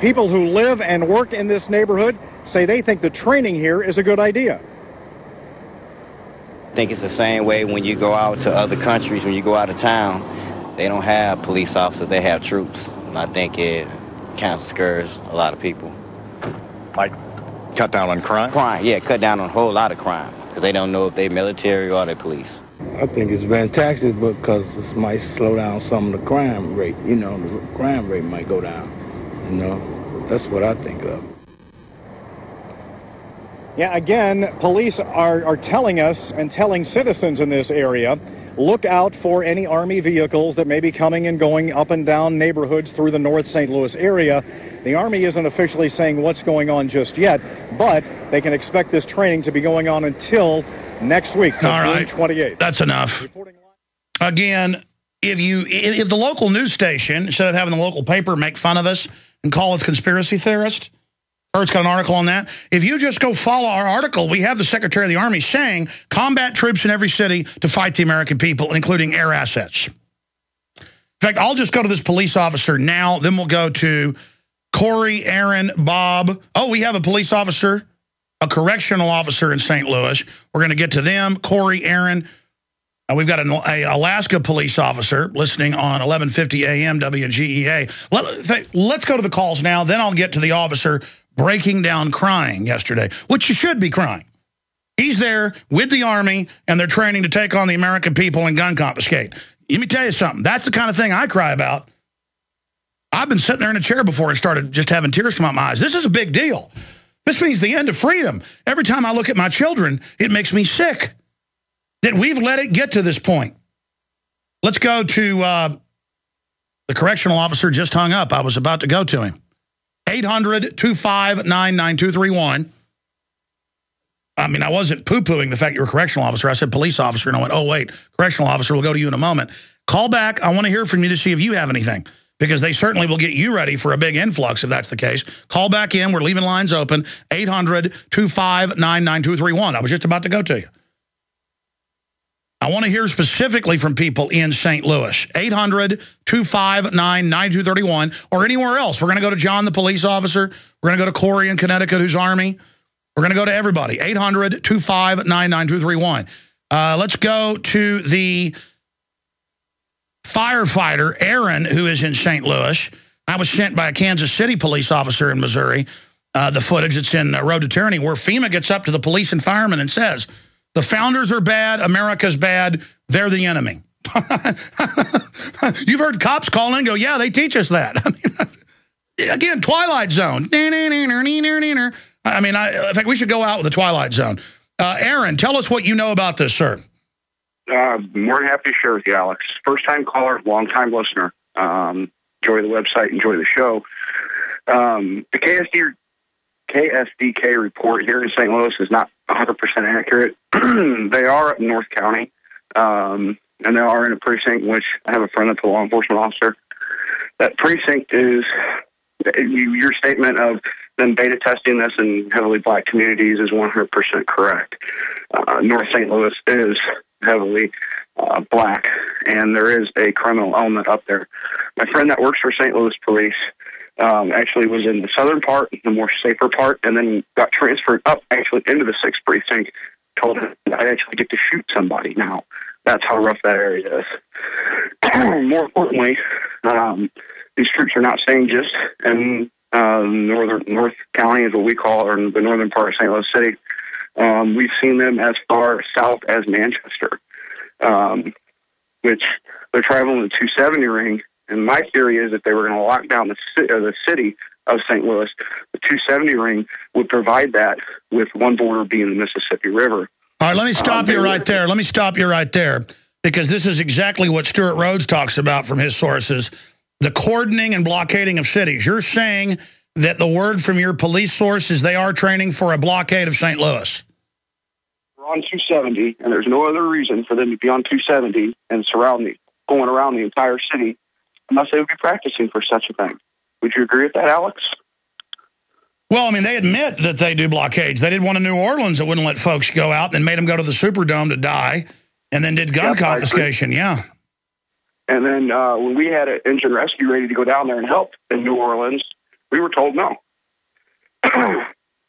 people who live and work in this neighborhood say they think the training here is a good idea. I think it's the same way when you go out to other countries, when you go out of town, they don't have police officers, they have troops. And I think it kind of scares a lot of people. Like cut down on crime? Crime, yeah, cut down on a whole lot of crime, because they don't know if they're military or they're police. I think it's fantastic because it might slow down some of the crime rate. You know, the crime rate might go down. You know, that's what I think of. Yeah, again, police are telling us and telling citizens in this area, look out for any Army vehicles that may be coming and going up and down neighborhoods through the North St. Louis area. The Army isn't officially saying what's going on just yet, but they can expect this training to be going on until next week, June 28th. That's enough. Again, if the local news station, instead of having the local paper make fun of us and call us conspiracy theorists, Kurt's got an article on that. If you just go follow our article, we have the Secretary of the Army saying combat troops in every city to fight the American people, including air assets. In fact, I'll just go to this police officer now. Then we'll go to Corey, Aaron, Bob. Oh, we have a police officer, a correctional officer in St. Louis. We're going to get to them. Corey, Aaron. We've got an Alaska police officer listening on 1150 AM WGEA. Let's go to the calls now. Then I'll get to the officer breaking down crying yesterday, which you should be crying. He's there with the Army, and they're training to take on the American people and gun confiscate. Let me tell you something. That's the kind of thing I cry about. I've been sitting there in a chair before and started just having tears come out my eyes. This is a big deal. This means the end of freedom. Every time I look at my children, it makes me sick that we've let it get to this point. Let's go to the correctional officer just hung up. I was about to go to him. 800-259-9231. I mean, I wasn't poo-pooing the fact you're a correctional officer. I said police officer, and I went, oh, wait, correctional officer, we'll go to you in a moment. Call back. I want to hear from you to see if you have anything, because they certainly will get you ready for a big influx if that's the case. Call back in. We're leaving lines open. 800-259-9231. I was just about to go to you. I want to hear specifically from people in St. Louis. 800-259-9231 or anywhere else. We're going to go to John, the police officer. We're going to go to Corey in Connecticut, who's Army. We're going to go to everybody. 800-259-9231. Let's go to the firefighter, Aaron, who is in St. Louis. I was sent by a Kansas City police officer in Missouri, the footage that's in Road to Tyranny, where FEMA gets up to the police and firemen and says, the founders are bad, America's bad, they're the enemy. You've heard cops call in and go, yeah, they teach us that. I mean, again, Twilight Zone. I mean, in fact, we should go out with the Twilight Zone. Aaron, tell us what you know about this, sir. More than happy to share with you, Alex. First-time caller, long-time listener. Enjoy the website, enjoy the show. The KSDK report here in St. Louis is not 100% accurate. They are up in North County, and they are in a precinct, which I have a friend that's a law enforcement officer. That precinct is, your statement of them beta testing this in heavily black communities is 100% correct. North St. Louis is heavily black, and there is a criminal element up there. My friend that works for St. Louis Police actually was in the southern part, the more safer part, and then got transferred up actually into the 6th precinct, told him I actually get to shoot somebody now. That's how rough that area is. More importantly, these troops are not staying just in North County, is what we call, or the northern part of St. Louis City. We've seen them as far south as Manchester, which they're traveling the 270 ring. And my theory is that they were going to lock down the city of St. Louis. The 270 ring would provide that, with one border being the Mississippi River. All right, let me stop you right there. Let me stop you right there, because this is exactly what Stuart Rhodes talks about from his sources, the cordoning and blockading of cities. You're saying that the word from your police source is they are training for a blockade of St. Louis. We're on 270, and there's no other reason for them to be on 270 and going around the entire city unless they would be practicing for such a thing. Would you agree with that, Alex? Well, I mean, they admit that they do blockades. They did one in New Orleans that wouldn't let folks go out, then made them go to the Superdome to die, and then did gun confiscation, yeah. And then when we had an engine rescue ready to go down there and help in New Orleans, We were told no.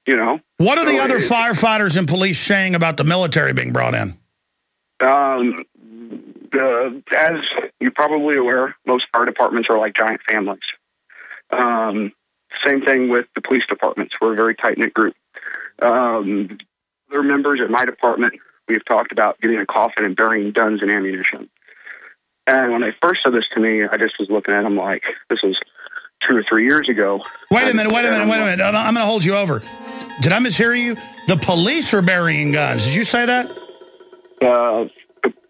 You know. What are the other firefighters and police saying about the military being brought in? As you're probably aware, most fire departments are like giant families. Same thing with the police departments. We're a very tight-knit group. Other members at my department, we've talked about getting a coffin and burying guns and ammunition. And when they first said this to me, I just was looking at them like, this was 2 or 3 years ago. Wait a minute. I'm going to hold you over. Did I mishear you? The police are burying guns. Did you say that? The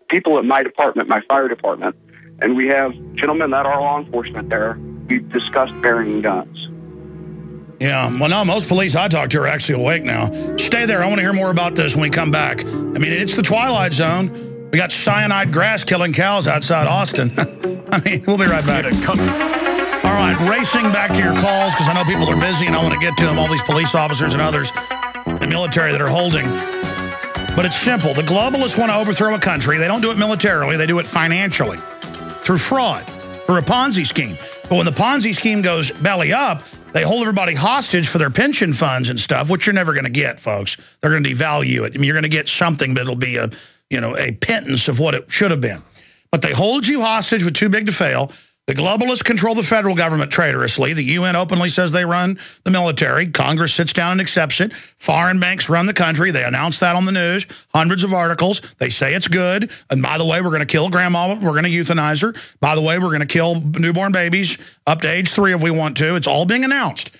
people at my department, my fire department, and we have gentlemen that are law enforcement there, we've discussed burying guns. Yeah, well, no, most police I talk to are actually awake now. Stay there. I want to hear more about this when we come back. I mean, it's the Twilight Zone. We got cyanide grass killing cows outside Austin. I mean, we'll be right back. All right, racing back to your calls because I know people are busy and I want to get to them, all these police officers and others, the military that are holding. But it's simple. The globalists want to overthrow a country. They don't do it militarily. They do it financially through fraud, through a Ponzi scheme. But when the Ponzi scheme goes belly up, they hold everybody hostage for their pension funds and stuff, which you're never going to get, folks. They're going to devalue it. I mean, you're going to get something, but it'll be a pittance of what it should have been. But they hold you hostage with too big to fail. The globalists control the federal government traitorously. The UN openly says they run the military. Congress sits down and accepts it. Foreign banks run the country. They announce that on the news. Hundreds of articles. They say it's good. And by the way, we're going to kill grandma. We're going to euthanize her. By the way, we're going to kill newborn babies up to age 3 if we want to. It's all being announced.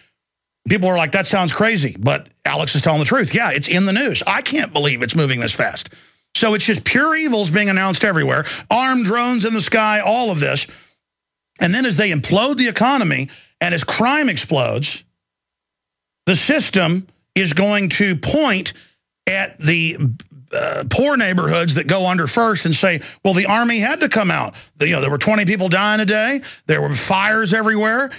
People are like, that sounds crazy. But Alex is telling the truth. Yeah, it's in the news. I can't believe it's moving this fast. So it's just pure evils being announced everywhere. Armed drones in the sky, all of this. And then as they implode the economy and as crime explodes, the system is going to point at the poor neighborhoods that go under first and say, well, the army had to come out. There were 20 people dying a day. There were fires everywhere.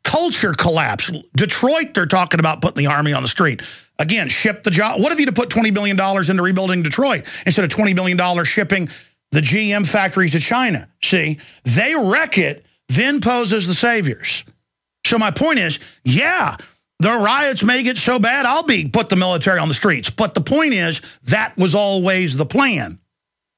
Culture collapse. Detroit, they're talking about putting the army on the street. Again, ship the job. What if you'd have put $20 billion into rebuilding Detroit instead of $20 billion shipping the GM factories to China? See, they wreck it, then pose as the saviors. So my point is, yeah, the riots may get so bad, put the military on the streets. But the point is, that was always the plan.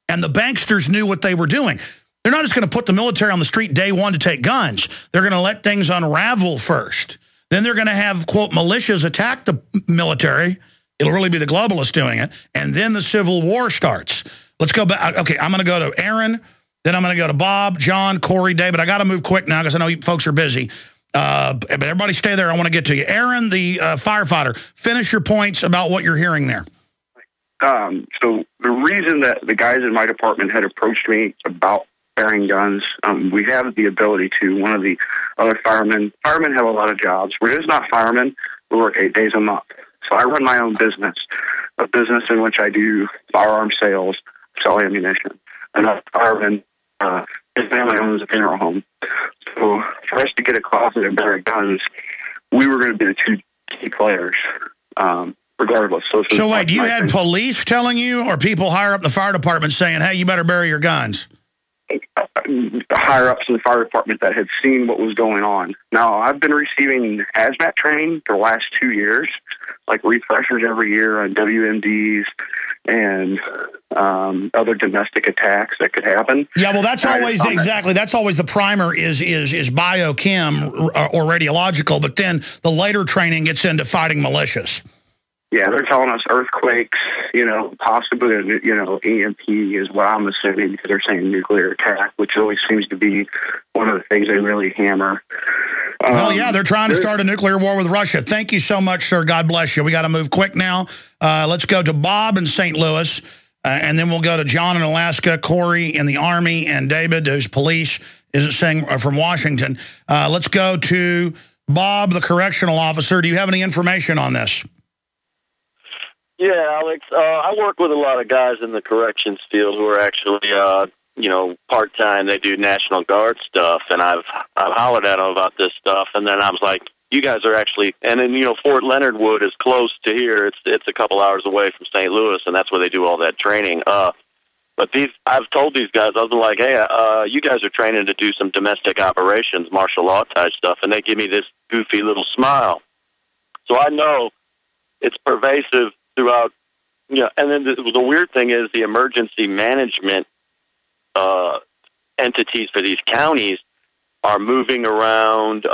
And the banksters knew what they were doing. They're not just going to put the military on the street day one to take guns. They're going to let things unravel first. Then they're going to have, quote, militias attack the military. It'll really be the globalists doing it. And then the Civil War starts. Let's go back. Okay, I'm going to go to Aaron, then I'm going to go to Bob, John, Corey, David. I got to move quick now because I know you folks are busy. But everybody stay there. I want to get to you. Aaron, the firefighter, finish your points about what you're hearing there. So the reason that the guys in my department had approached me about bearing guns, we have the ability to. One of the other firemen have a lot of jobs. We're just not firemen. We work 8 days a month. So I run my own business, a business in which I do firearm sales, sell ammunition. Another fireman, his family owns a funeral home. So for us to get a closet and bear guns, we were going to be the 2 key players, regardless. So wait, you had police telling you or people higher up in the fire department saying, hey, you better bury your guns? Higher ups in the fire department that had seen what was going on. Now, I've been receiving hazmat training for the last 2 years, like refreshers every year on WMDs and other domestic attacks that could happen. Yeah, well, that's always exactly. That's always the primer is biochem or radiological, but then the later training gets into fighting militias. Yeah, they're telling us earthquakes, possibly, EMP is what I'm assuming because they're saying nuclear attack, which always seems to be one of the things they really hammer. Well, yeah, they're trying to start a nuclear war with Russia. Thank you so much, sir. God bless you. We got to move quick now. Let's go to Bob in St. Louis, and then we'll go to John in Alaska, Corey in the Army, and David, who's police, isn't saying from Washington. Let's go to Bob, the correctional officer. Do you have any information on this? Yeah, Alex, I work with a lot of guys in the corrections field who are actually, part-time. They do National Guard stuff, and I've hollered at them about this stuff, and then I was like, you guys are actually, and then, Fort Leonard Wood is close to here. It's a couple hours away from St. Louis, and that's where they do all that training. But I've told these guys, I was like, hey, you guys are training to do some domestic operations, martial law type stuff, and they give me this goofy little smile. So I know it's pervasive throughout. And then the weird thing is the emergency management entities for these counties are moving around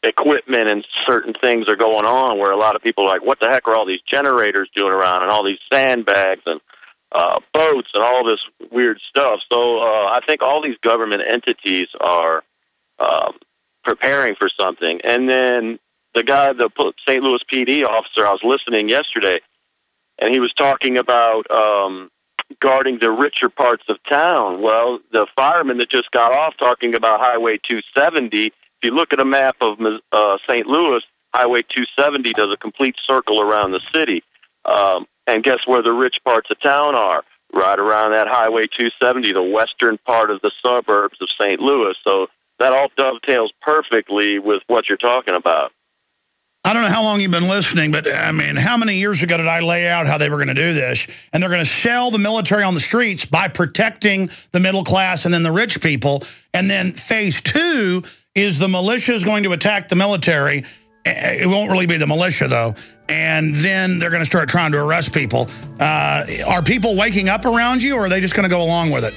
equipment, and certain things are going on where a lot of people are like, what the heck are all these generators doing around, and all these sandbags and boats and all this weird stuff. So I think all these government entities are preparing for something. And then the guy, the St. Louis PD officer, I was listening yesterday, and he was talking about guarding the richer parts of town. Well, the fireman that just got off talking about Highway 270, if you look at a map of St. Louis, Highway 270 does a complete circle around the city. And guess where the rich parts of town are? Right around that Highway 270, the western part of the suburbs of St. Louis. So that all dovetails perfectly with what you're talking about. I don't know how long you've been listening, but, I mean, how many years ago did I lay out how they were going to do this? And they're going to sell the military on the streets by protecting the middle class and then the rich people. And then phase 2 is the militia is going to attack the military. It won't really be the militia, though. And then they're going to start trying to arrest people. Are people waking up around you, or are they just going to go along with it?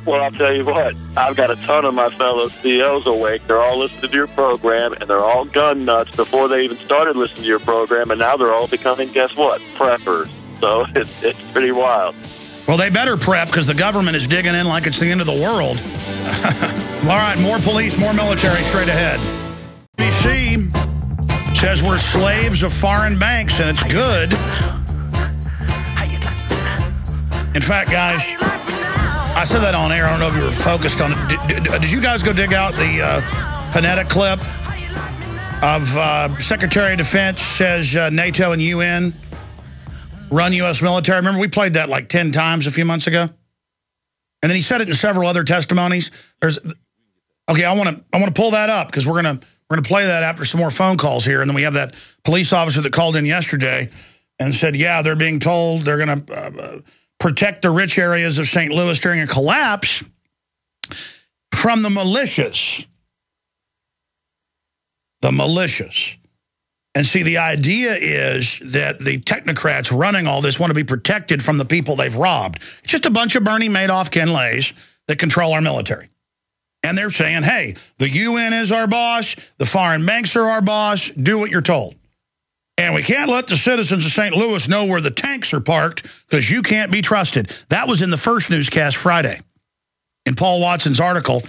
Well, I'll tell you what. I've got a ton of my fellow COs awake. They're all listening to your program, and they're all gun nuts before they even started listening to your program, and now they're all becoming, guess what, preppers. So it's pretty wild. Well, they better prep, because the government is digging in like it's the end of the world. All right, more police, more military straight ahead. BBC says we're slaves of foreign banks, and it's good. In fact, guys, I said that on air. I don't know if you were focused on it. Did you guys go dig out the Panetta clip of Secretary of Defense says NATO and UN run U.S. military? Remember, we played that like 10 times a few months ago? And then he said it in several other testimonies. Okay, I want to pull that up, because we're gonna play that after some more phone calls here. And then we have that police officer that called in yesterday and said, yeah, they're being told they're going to protect the rich areas of St. Louis during a collapse from the militias. The militias. And see, the idea is that the technocrats running all this want to be protected from the people they've robbed. It's just a bunch of Bernie Madoff Ken Lays that control our military. And they're saying, hey, the UN is our boss, the foreign banks are our boss, do what you're told. And we can't let the citizens of St. Louis know where the tanks are parked, because you can't be trusted. That was in the first newscast Friday. In Paul Watson's article,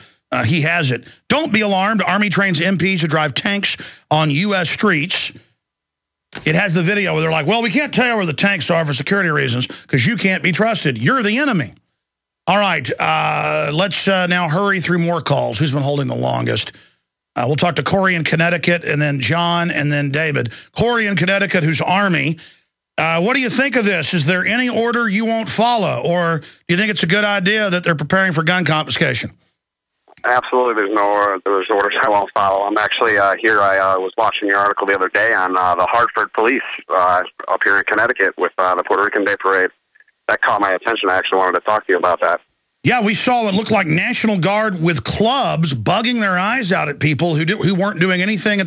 he has it. Don't be alarmed. Army trains MPs to drive tanks on U.S. streets. It has the video where they're like, well, we can't tell you where the tanks are for security reasons, because you can't be trusted. You're the enemy. All right, let's now hurry through more calls. Who's been holding the longest? We'll talk to Corey in Connecticut, and then John, and then David. Corey in Connecticut, who's Army. What do you think of this? Is there any order you won't follow? Or do you think it's a good idea that they're preparing for gun confiscation? Absolutely, there's orders I won't follow. I'm actually here. I was watching your article the other day on the Hartford police up here in Connecticut with the Puerto Rican Day Parade. That caught my attention. I actually wanted to talk to you about that. Yeah, we saw what looked like National Guard with clubs bugging their eyes out at people who weren't doing anything at the